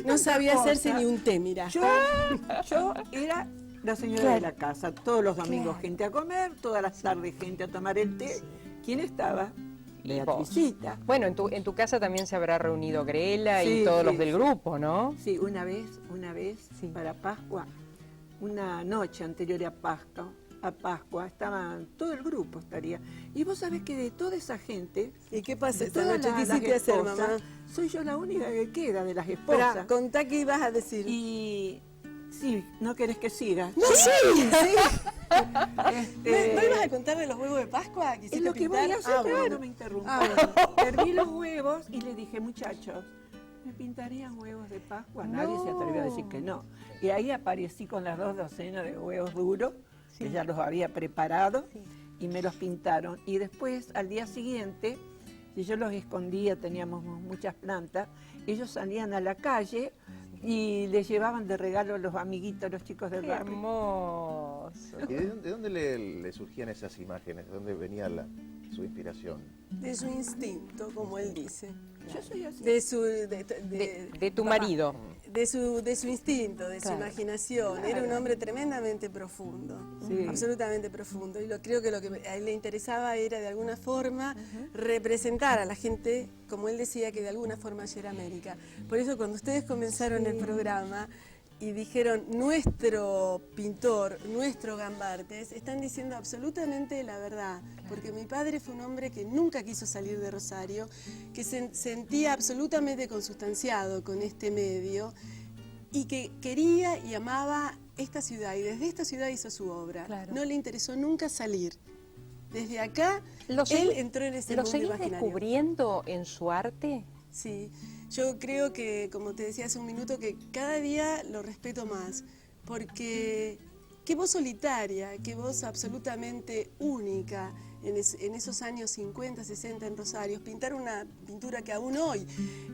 No sabía hacerse ni un té, mira. Yo era la señora de la casa, todos los domingos gente a comer, todas las tardes gente a tomar el té. ¿Quién estaba? Beatricita. Bueno, en tu casa también se habrá reunido Grela y todos los del grupo, ¿no? Sí, una vez para Pascua, una noche anterior a Pascua, estaban, todo el grupo estaría. Y vos sabés que de toda esa gente... ¿Y qué pasa esta noche? ¿Qué hiciste hacer, mamá? Soy yo la única que queda de las esposas. Pero, contá qué ibas a decir. Y... Sí, ¿no querés que siga? ¡No, sí! ¿No ibas a contar de los huevos de Pascua? Es lo que voy a hacer, pero no me interrumpan. Herví los huevos y le dije, muchachos, ¿me pintarían huevos de Pascua? Nadie se atrevió a decir que no. Y ahí aparecí con las 2 docenas de huevos duros, que ya los había preparado, y me los pintaron. Y después, al día siguiente, si yo los escondía, teníamos muchas plantas, ellos salían a la calle y les llevaban de regalo a los amiguitos, los chicos del barrio. Hermoso. ¿Y de dónde le surgían esas imágenes? ¿De dónde venía su inspiración? De su instinto, como él dice. Yo soy así. De tu marido. De su instinto, de su imaginación. Era un hombre tremendamente profundo, absolutamente profundo. Y creo que lo que a él le interesaba era de alguna forma representar a la gente, como él decía, que de alguna forma ayer era América. Por eso cuando ustedes comenzaron el programa y dijeron nuestro pintor, nuestro Gambartes, están diciendo absolutamente la verdad, porque mi padre fue un hombre que nunca quiso salir de Rosario, que se sentía absolutamente consustanciado con este medio y que quería y amaba esta ciudad, y desde esta ciudad hizo su obra. Claro. No le interesó nunca salir. Desde acá, él entró en ese mundo imaginario. ¿Lo seguís descubriendo en su arte? Sí. Yo creo que, como te decía hace un minuto, que cada día lo respeto más, porque qué voz solitaria, qué voz absolutamente única en esos años 50, 60 en Rosario. Pintar una pintura que aún hoy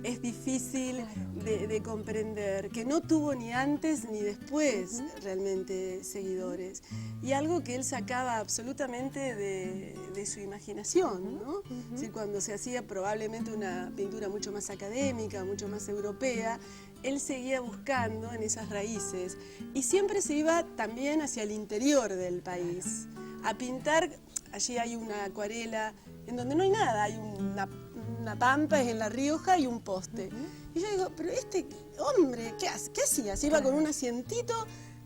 es difícil de comprender, que no tuvo ni antes ni después realmente seguidores. Y algo que él sacaba absolutamente de su imaginación, ¿no? Es decir, cuando se hacía probablemente una pintura mucho más académica, mucho más europea, él seguía buscando en esas raíces y siempre se iba también hacia el interior del país a pintar. Allí hay una acuarela en donde no hay nada, hay una pampa, es en La Rioja, y un poste. Y yo digo, pero este hombre, ¿qué hacía? Se iba con un asientito,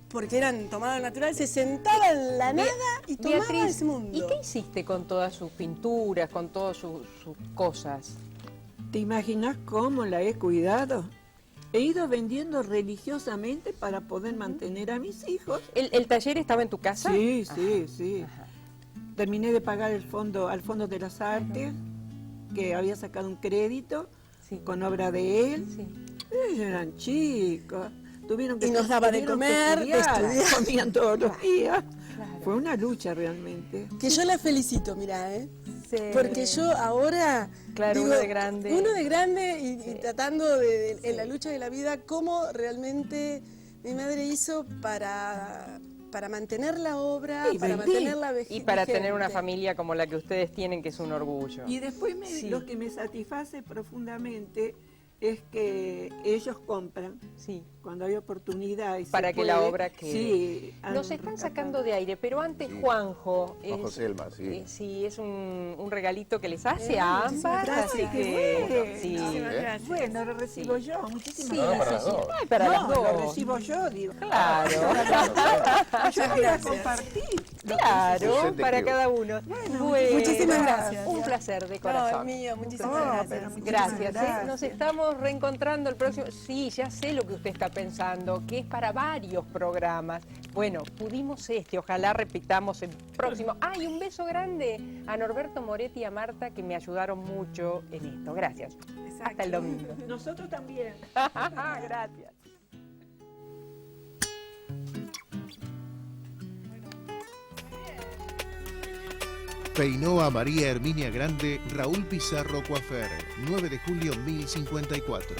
porque eran tomado natural, se sentaba en la nada y tomaba Beatriz, ese mundo. ¿Y qué hiciste con todas sus pinturas, con todas sus cosas? ¿Te imaginas cómo la he cuidado? He ido vendiendo religiosamente para poder mantener a mis hijos. ¿El taller estaba en tu casa? Sí, sí. Ajá. Terminé de pagar al Fondo de las Artes, que había sacado un crédito con obra de él. Ellos eran chicos. Y nos daba de comer, de estudiar. Comían todos los días. Claro. Fue una lucha realmente. Que yo la felicito, mirá, porque yo ahora... Claro, digo, uno de grande. Y tratando en la lucha de la vida, cómo realmente mi madre hizo para mantener la obra, para mantener la vejez. Y para tener una familia como la que ustedes tienen, que es un orgullo. Y después lo que me satisface profundamente es que ellos compran Sí. cuando hay oportunidad. Y se Para que puede. la obra quede. Sí, Nos han están rescatado. sacando de aire, pero antes Sí. Juanjo. Juanjo Selma, sí. Sí, es un regalito que les hace a muchísimas ambas. gracias, Así qué que. bueno. Sí. Muchísimas gracias. Bueno, lo recibo yo. Muchísimas Sí, gracias. sí, sí. Ay, para las No, lo dos. recibo yo, digo. Claro. Yo voy a gracias. compartir. Claro, Docente para que- cada uno. muchísimas gracias. Un placer de No, corazón. es mío, muchísimas No, gracias. pero muchísimas Gracias, gracias. Nos estamos reencontrando el próximo. Sí, ya sé lo que usted está pensando, que es para varios programas. Bueno, pudimos ojalá repitamos el próximo. Y un beso grande a Norberto Moretti y a Marta que me ayudaron mucho en esto. Gracias. Exacto. Hasta el domingo. Nosotros también. Gracias. Peinó a María Herminia Grande Raúl Pizarro Coafer, 9 de julio 1054.